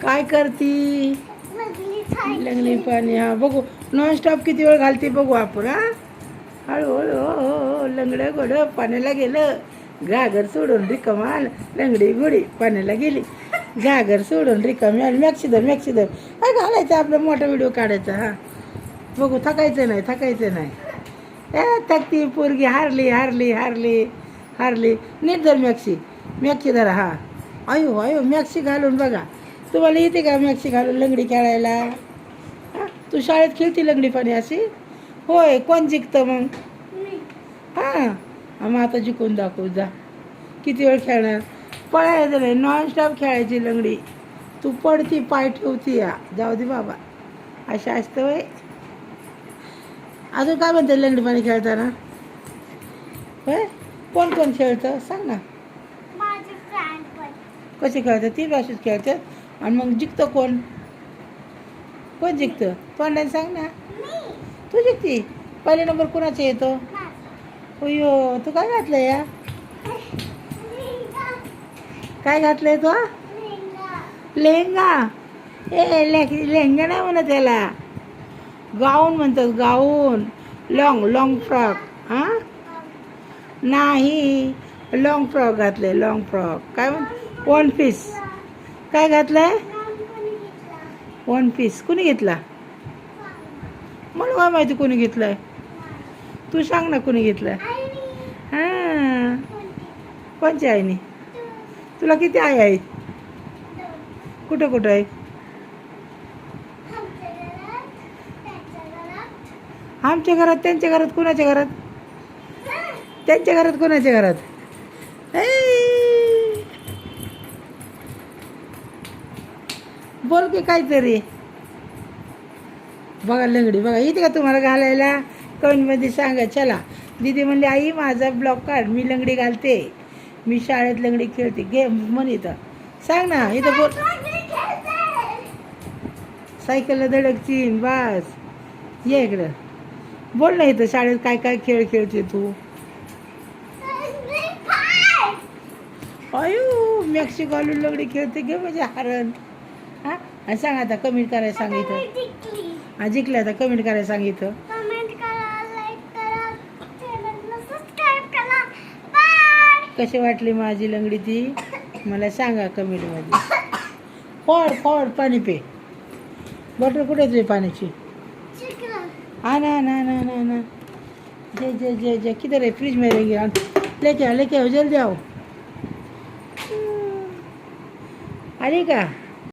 काय करती? लंगडी पाणी. हा बघू नॉनस्टॉप किती वेळ घालते बघू आपण. हा हळूहळू हो लंगडं गोडं पाण्याला गेलं. घागर सोडून रिकामा लंगडी गोडी पाण्याला गेली. घागर सोडून रिकामी मॅक्सिदर काय घालायचं आपलं मोठा व्हिडिओ काढायचा. हा बघू थकायचं नाही. थकती पोरगी हारली नीट धर मॅक्सी धरा. हा आयो मॅक्सी घालून बघा. तुम्हाला येते का मॅक्सी घालून लंगडी खेळायला? तू शाळेत खेळती लंगडी पाणी अशी? होय. कोण जिंकतं मग? हां मग आता जिंकून दाखवू जा. किती वेळ खेळणार? पळायचं नाही, नॉनस्टॉप खेळायची लंगडी. तू पडती पाय ठेवती. या जाऊ दे बाबा, अशा असतं वय. अजून काय म्हणते लंगडी पाणी खेळताना? होय. कोण खेळतं सांग ना. कशी खेळतात? ती अशीच खेळतात. आणि मग जिंकतं कोण जिंकतं? तोंडाने सांग ना. तू जिंकती. पहिला नंबर कोणाचा येतो? अय्यो तू काय घातलं या? काय घातलंय तो? लेहंगा. लेहंगा नाही म्हणत त्याला, गाऊन म्हणतात. गाऊन. Long frock. हां नाही, लॉंग फ्रॉक घातले. लॉंग फ्रॉक काय म्हणत? One piece. काय घातलंय? One piece. कुणी घेतला? मला काय माहिती कोणी घेतलंय. तू सांग ना कोणी घेतलंय. हां कोणच्या आईने? तुला किती आई आहे? कुठं आहे? आमच्या घरात. त्यांच्या घरात? कुणाच्या घरात? त्यांच्या घरात. कोणाच्या घरात? बोल की काहीतरी. बघा लंगडी बघा येते का तुम्हाला घालायला? कमेंटमध्ये सांगा. चला दीदी म्हणली आई माझा ब्लॉग काढ, मी लंगडी घालते, मी शाळेत लंगडी खेळते. घे म्हण इथं. सांग ना इथं. बोल. सायकलला धडकचीन बस. ये इकडं. बोल ना इथं शाळेत काय काय खेळ खेळते तू? अयो मॅक्सी घालून लंगडी खेळते. घे म्हणजे हरण. हां आणि सांग आता कमेंट करायला सांग इथं. हा जिंकलं आता कमेंट करायला सांग इथं. कशी वाटली माझी लंगडी ती मला सांगा कमेंटमध्ये. फोड पाणी पे. बॉटल कुठे तुझी पाण्याची? ना जे किधर है? फ्रिज में रहेंगे. लेके आओ जल्दी आओ. आली का?